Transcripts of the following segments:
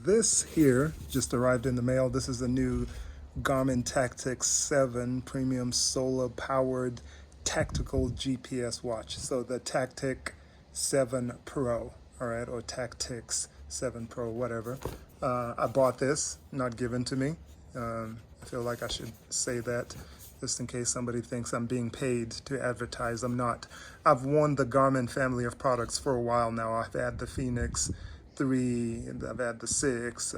this here just arrived in the mail. This is a new Garmin Tactix 7 premium solar powered tactical GPS watch. So the Tactic 7 Pro, all right, or Tactix 7 Pro, whatever. I bought this, not given to me. I feel like I should say that just in case somebody thinks I'm being paid to advertise. I'm not. I've worn the Garmin family of products for a while now. I've had the Phoenix 3, I've had the 6,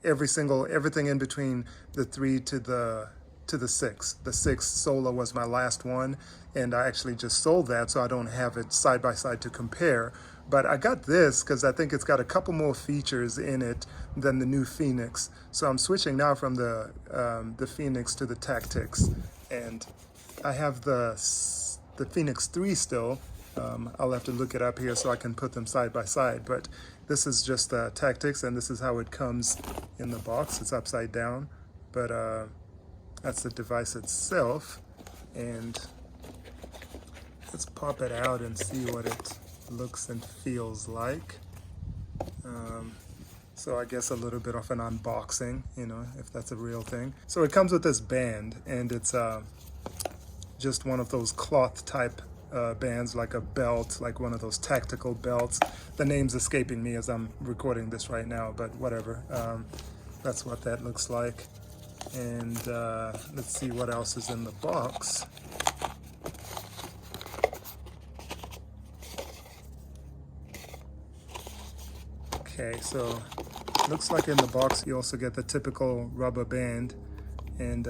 everything in between the 3 to the 6. The 6 Solar was my last one, and I actually just sold that, so I don't have it side by side to compare. But I got this because I think it's got a couple more features in it than the new Phoenix. So I'm switching now from the Phoenix to the Tactix, and I have the Phoenix 3 still. I'll have to look it up here so I can put them side by side. But this is just the Tactix, and this is how it comes in the box. It's upside down, but that's the device itself. And let's pop it out and see what it looks and feels like. So I guess a little bit of an unboxing, you know, if that's a real thing. So it comes with this band, and it's just one of those cloth type bands, like a belt, like one of those tactical belts. The name's escaping me as I'm recording this right now, but whatever. That's what that looks like. And let's see what else is in the box. Okay, so looks like in the box you also get the typical rubber band, and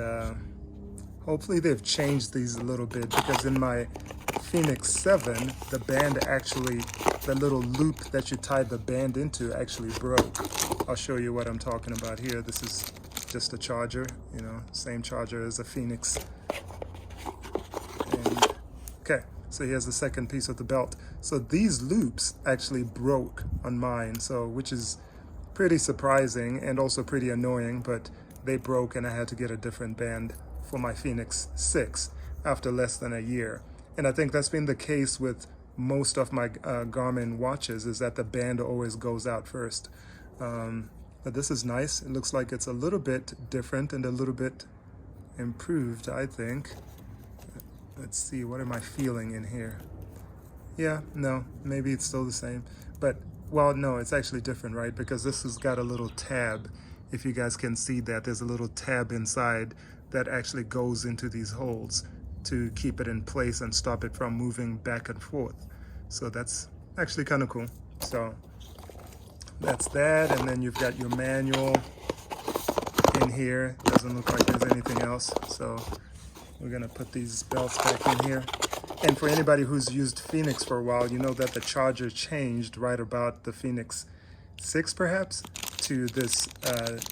hopefully they've changed these a little bit, because in my Phoenix 7 the band actually, the little loop that you tied the band into actually broke. I'll show you what I'm talking about here. This is just a charger, you know, same charger as a Phoenix. And okay, so here's the second piece of the belt. So these loops actually broke on mine, so which is pretty surprising and also pretty annoying, but they broke and I had to get a different band for my Phoenix 6 after less than a year. And I think that's been the case with most of my Garmin watches, is that the band always goes out first. But this is nice. It looks like it's a little bit different and a little bit improved, I think. Let's see, what am I feeling in here? Yeah, no, maybe it's still the same. But, well, no, it's actually different, right? Because this has got a little tab. If you guys can see that, there's a little tab inside that actually goes into these holes to keep it in place and stop it from moving back and forth. So that's actually kind of cool. So that's that, and then you've got your manual in here. Doesn't look like there's anything else. So we're gonna put these belts back in here. And for anybody who's used Phoenix for a while, you know that the charger changed right about the Phoenix 6 perhaps to this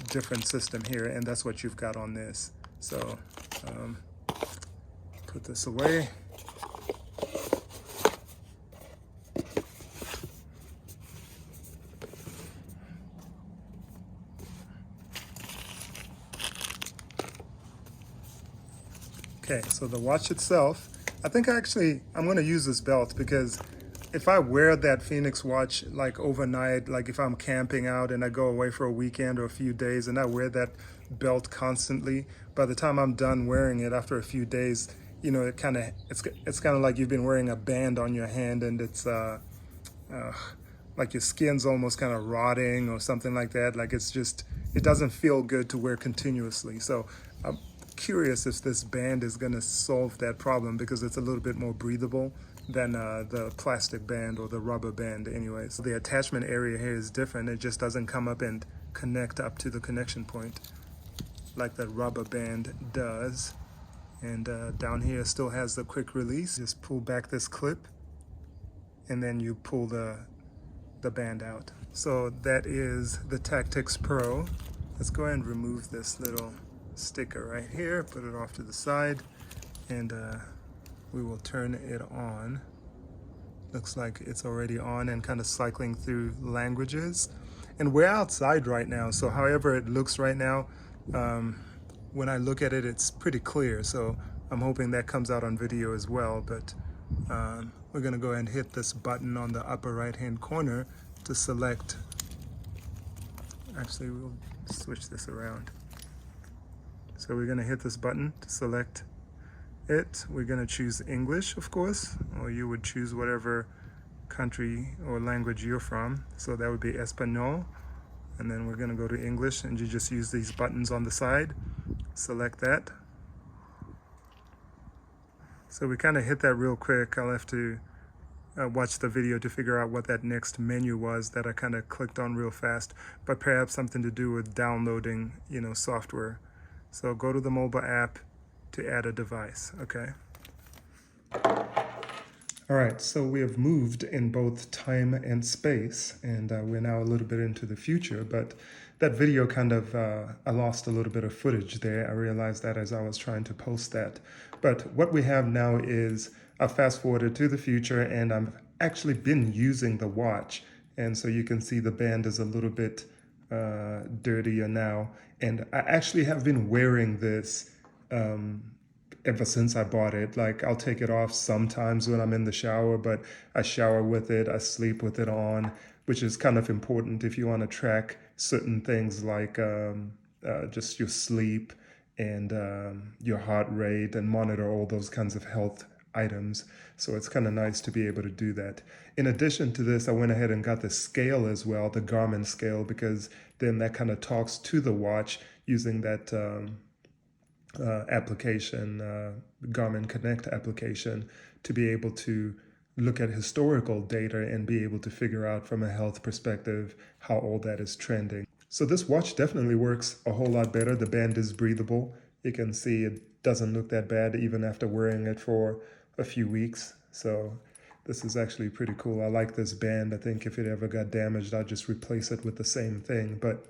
different system here, and that's what you've got on this. So put this away. Okay, so the watch itself, I think I'm going to use this belt, because if I wear that Phoenix watch like overnight, like if I'm camping out and I go away for a weekend or a few days and I wear that belt constantly, by the time I'm done wearing it after a few days, you know, it's kind of like you've been wearing a band on your hand, and it's like your skin's almost kind of rotting or something like that. Like it doesn't feel good to wear continuously. So I'm curious if this band is going to solve that problem, because it's a little bit more breathable than the plastic band or the rubber band anyway. So the attachment area here is different. It just doesn't come up and connect up to the connection point like the rubber band does. And down here still has the quick release. Just pull back this clip and then you pull the band out. So that is the Tactix Pro. Let's go ahead and remove this little sticker right here, put it off to the side, and we will turn it on. Looks like it's already on and kind of cycling through languages. And we're outside right now, so however it looks right now, when I look at it, it's pretty clear. So I'm hoping that comes out on video as well. But we're gonna go ahead and hit this button on the upper right hand corner to select Actually, we'll switch this around. So we're gonna hit this button to select it. We're gonna choose English, of course, or you would choose whatever country or language you're from. So that would be Espanol. And then we're gonna go to English, and you just use these buttons on the side. Select that. So we kind of hit that real quick. I'll have to watch the video to figure out what that next menu was that I kind of clicked on real fast, but perhaps something to do with downloading, software. So go to the mobile app to add a device, okay? All right, so we have moved in both time and space, and we're now a little bit into the future, but that video kind of, I lost a little bit of footage there. I realized that as I was trying to post that. But what we have now is I fast forwarded to the future, and I've actually been using the watch. And so you can see the band is a little bit dirtier now. And I actually have been wearing this ever since I bought it. Like, I'll take it off sometimes when I'm in the shower, but I shower with it, I sleep with it on, which is kind of important if you want to track certain things like just your sleep and your heart rate, and monitor all those kinds of health items. So it's kind of nice to be able to do that. In addition to this, I went ahead and got the scale as well, the Garmin scale, because then that kind of talks to the watch using that application, Garmin Connect application, to be able to look at historical data and be able to figure out from a health perspective how all that is trending. So this watch definitely works a whole lot better. The band is breathable. You can see it doesn't look that bad even after wearing it for a few weeks. So this is actually pretty cool. I like this band. I think if it ever got damaged, I'd just replace it with the same thing. But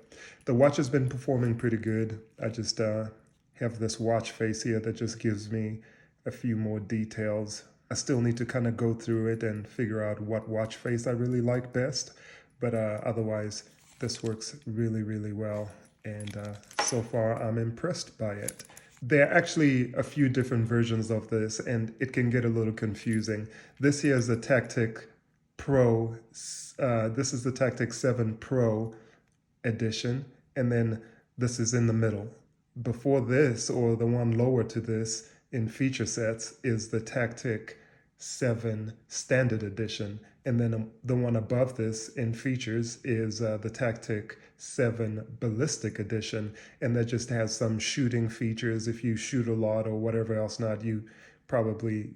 the watch has been performing pretty good. I just have this watch face here that just gives me a few more details. I still need to kind of go through it and figure out what watch face I really like best. But otherwise, this works really, really well. And so far, I'm impressed by it. There are actually a few different versions of this, and it can get a little confusing. This here is the Tactic Pro. This is the Tactic 7 Pro edition, and then this is in the middle. Before this, or the one lower to this in feature sets, is the Tactic 7 Standard Edition. And then the one above this in features is the Tactic 7 Ballistic Edition. And that just has some shooting features. If you shoot a lot or whatever else not, you probably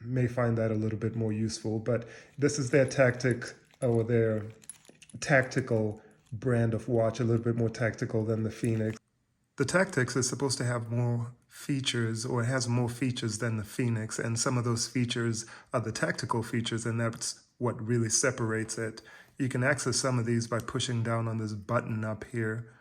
may find that a little bit more useful. But this is their Tactic, or their tactical brand of watch, a little bit more tactical than the Phoenix. The Tactix is supposed to have more features, or it has more features than the Phoenix, and some of those features are the tactical features, and that's what really separates it. You can access some of these by pushing down on this button up here.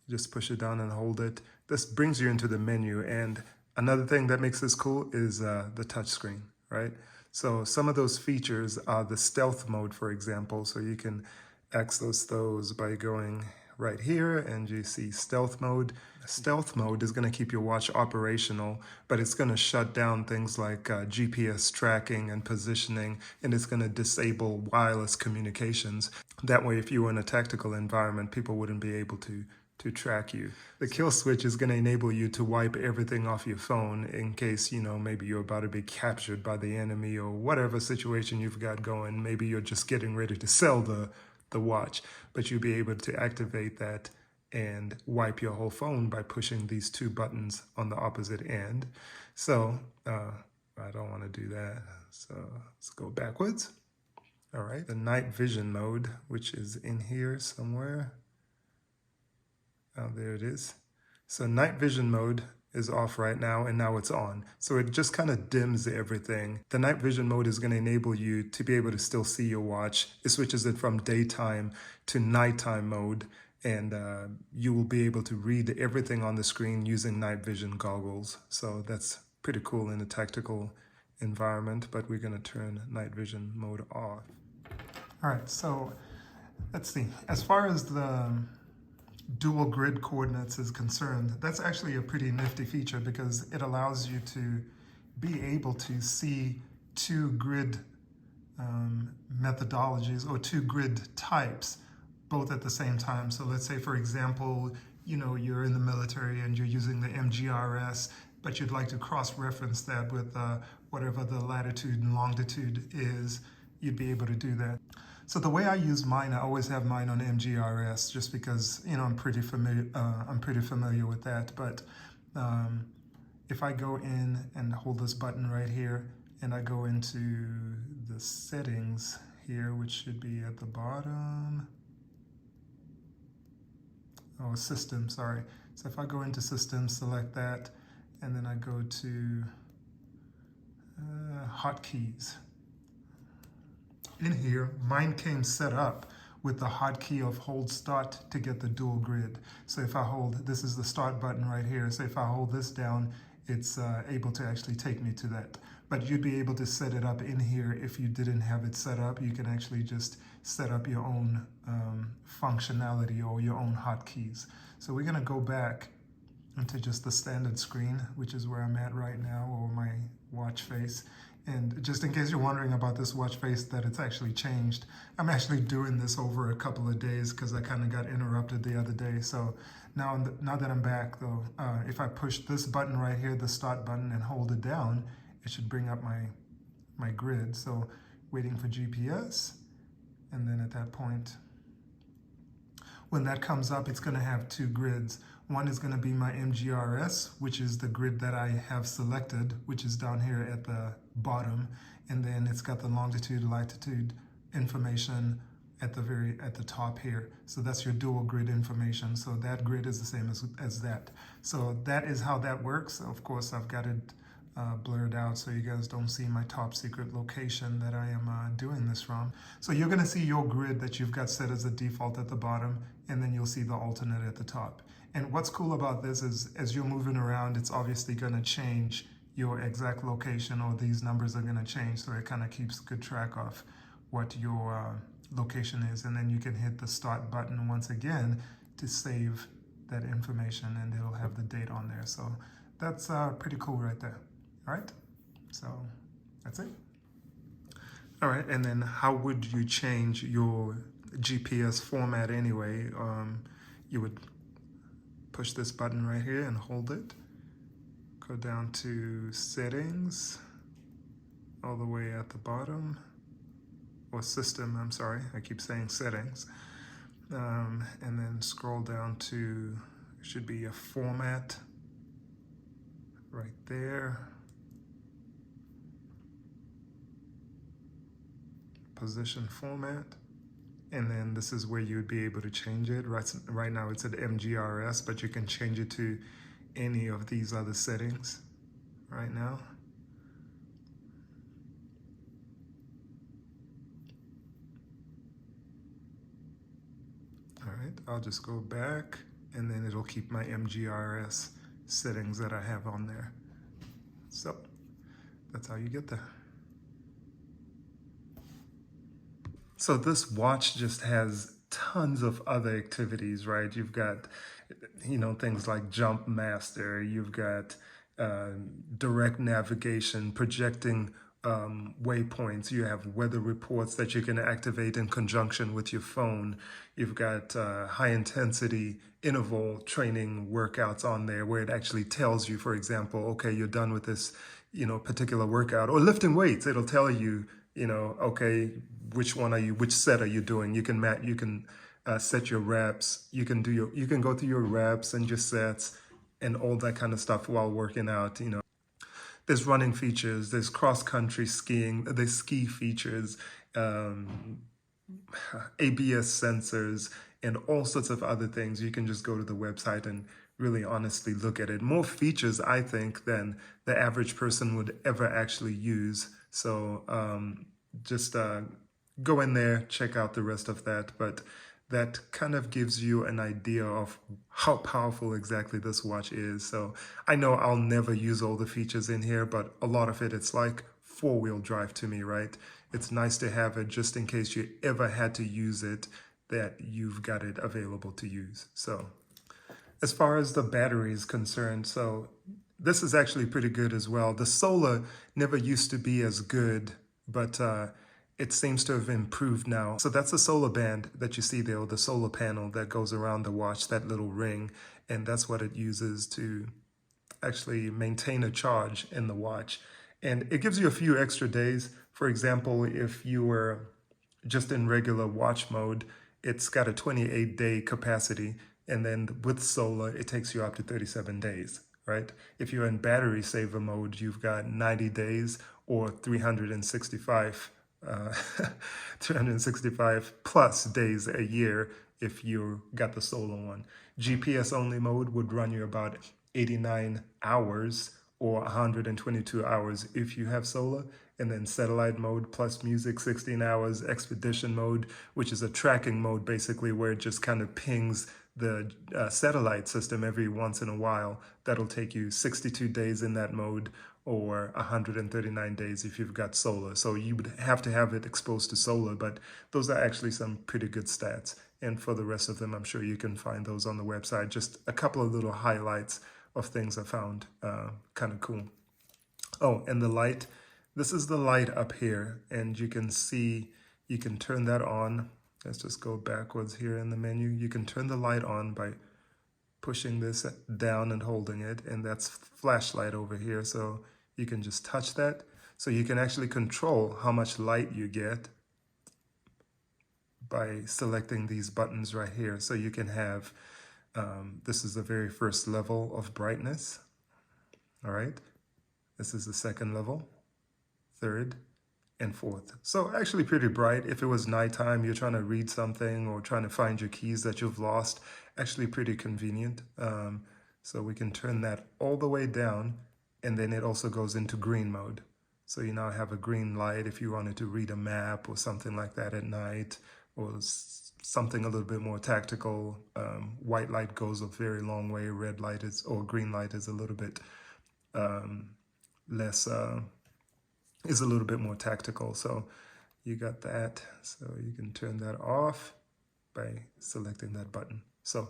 Just push it down and hold it. This brings you into the menu, and another thing that makes this cool is the touchscreen, right? So some of those features are the stealth mode, for example, so you can access those by going right here, and you see stealth mode. Stealth mode is going to keep your watch operational, but it's going to shut down things like GPS tracking and positioning, and it's going to disable wireless communications. That way, if you were in a tactical environment, people wouldn't be able to track you. The kill switch is going to enable you to wipe everything off your phone in case, maybe you're about to be captured by the enemy, or whatever situation you've got going. Maybe you're just getting ready to sell the watch, but you'll be able to activate that and wipe your whole phone by pushing these two buttons on the opposite end. So I don't want to do that. So let's go backwards. All right, the night vision mode, which is in here somewhere. Oh, there it is. So night vision mode is off right now, and now it's on. So it just kind of dims everything. The night vision mode is going to enable you to be able to still see your watch. It switches it from daytime to nighttime mode, and you will be able to read everything on the screen using night vision goggles. So that's pretty cool in a tactical environment, but we're going to turn night vision mode off. All right, so let's see. As far as the dual grid coordinates is concerned, that's actually a pretty nifty feature, because it allows you to be able to see two grid methodologies, or two grid types both at the same time. So let's say, for example, you're in the military and you're using the MGRS, but you'd like to cross-reference that with whatever the latitude and longitude is, you'd be able to do that. So the way I use mine, I always have mine on MGRS, just because I'm pretty familiar. I'm pretty familiar with that. But if I go in and hold this button right here, and I go into the settings here, which should be at the bottom. Oh, system, sorry. So if I go into system, select that, and then I go to hotkeys. In here, mine came set up with the hotkey of hold start to get the dual grid. So if I hold, this is the start button right here. So if I hold this down, it's able to actually take me to that. But you'd be able to set it up in here if you didn't have it set up. You can actually just set up your own functionality or your own hotkeys. So we're gonna go back into just the standard screen, which is where I'm at right now, or my watch face. And just in case you're wondering about this watch face, that it's actually changed. I'm actually doing this over a couple of days because I kind of got interrupted the other day. So now that I'm back though, if I push this button right here, the start button, and hold it down, it should bring up my grid. So waiting for GPS. And then at that point, when that comes up, it's gonna have two grids. One is gonna be my MGRS, which is the grid that I have selected, which is down here at the bottom. And then it's got the longitude, latitude information at the top here. So that's your dual grid information. So that grid is the same as that. So that is how that works. Of course, I've got it blurred out so you guys don't see my top secret location that I am doing this from. So you're gonna see your grid that you've got set as a default at the bottom, and then you'll see the alternate at the top. And what's cool about this is as you're moving around, it's obviously gonna change your exact location, or these numbers are gonna change, so it kind of keeps good track of what your location is. And then you can hit the start button once again to save that information, and it'll have the date on there. So that's pretty cool right there. All right, so that's it. All right, and then how would you change your GPS format anyway? You would push this button right here and hold it. Go down to settings, all the way at the bottom, or system, I'm sorry, I keep saying settings. And then scroll down to, should be a format right there. Position format, and then this is where you would be able to change it. Right now it's at MGRS, but you can change it to any of these other settings right now. All right, I'll just go back, and then it'll keep my MGRS settings that I have on there. So that's how you get there. So this watch just has tons of other activities, right? You've got, things like Jump Master. You've got direct navigation, projecting waypoints. You have weather reports that you can activate in conjunction with your phone. You've got high intensity interval training workouts on there where it actually tells you, for example, okay, you're done with this, particular workout. Or lifting weights, it'll tell you, okay, which set are you doing? You can set your reps. You can go through your reps and your sets and all that kind of stuff while working out. There's running features, there's cross-country skiing, there's ski features, ABS sensors, and all sorts of other things. You can just go to the website and really honestly look at it. More features, I think, than the average person would ever actually use. So just go in there, check out the rest of that. But that kind of gives you an idea of how powerful exactly this watch is. So I know I'll never use all the features in here, but a lot of it's like four-wheel drive to me, right? It's nice to have it just in case you ever had to use it, that you've got it available to use. So as far as the battery is concerned, so this is actually pretty good as well. The solar never used to be as good, but it seems to have improved now. So that's the solar band that you see there, or the solar panel that goes around the watch, that little ring, and that's what it uses to actually maintain a charge in the watch. And it gives you a few extra days. For example, if you were just in regular watch mode, it's got a 28-day capacity. And then with solar, it takes you up to 37 days, right? If you're in battery saver mode, you've got 90 days or 365 365 plus days a year if you got the solar one. GPS only mode would run you about 89 hours or 122 hours if you have solar. And then satellite mode plus music, 16 hours. Expedition mode, which is a tracking mode basically, where it just kind of pings the satellite system every once in a while. That'll take you 62 days in that mode, or 139 days if you've got solar. So you would have to have it exposed to solar, but those are actually some pretty good stats. And for the rest of them, I'm sure you can find those on the website. Just a couple of little highlights of things I found kind of cool. Oh, and the light. This is the light up here, and you can see, you can turn that on. Let's just go backwards here in the menu. You can turn the light on by pushing this down and holding it, and that's flashlight over here. So you can just touch that. So you can actually control how much light you get by selecting these buttons right here. So you can have, this is the very first level of brightness. All right. This is the second level, third, and fourth. So actually pretty bright. If it was nighttime, you're trying to read something or trying to find your keys that you've lost, actually pretty convenient. So we can turn that all the way down, and then it also goes into green mode. So you now have a green light if you wanted to read a map or something like that at night, or something a little bit more tactical. White light goes a very long way. Red light is, or green light is a little bit less, is a little bit more tactical. So you got that. So you can turn that off by selecting that button. So,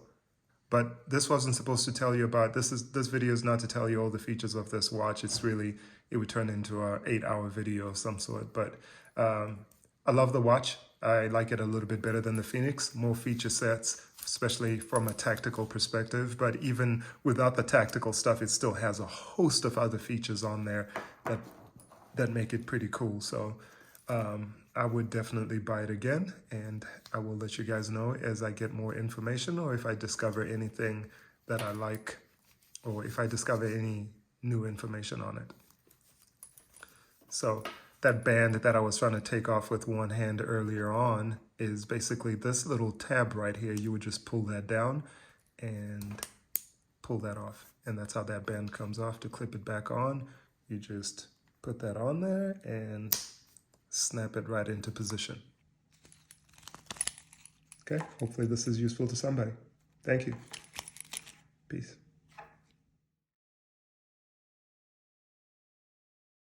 but this wasn't supposed to tell you about, this video is not to tell you all the features of this watch. It's really, it would turn into an 8-hour video of some sort. But I love the watch. I like it a little bit better than the Phoenix, more feature sets, especially from a tactical perspective. But even without the tactical stuff, it still has a host of other features on there that make it pretty cool. So I would definitely buy it again, and I will let you guys know as I get more information, or if I discover anything that I like, or if I discover any new information on it. So that band that I was trying to take off with one hand earlier on is basically this little tab right here. You would just pull that down and pull that off. And that's how that band comes off. To clip it back on, you just put that on there and snap it right into position. Okay, hopefully this is useful to somebody. Thank you. Peace.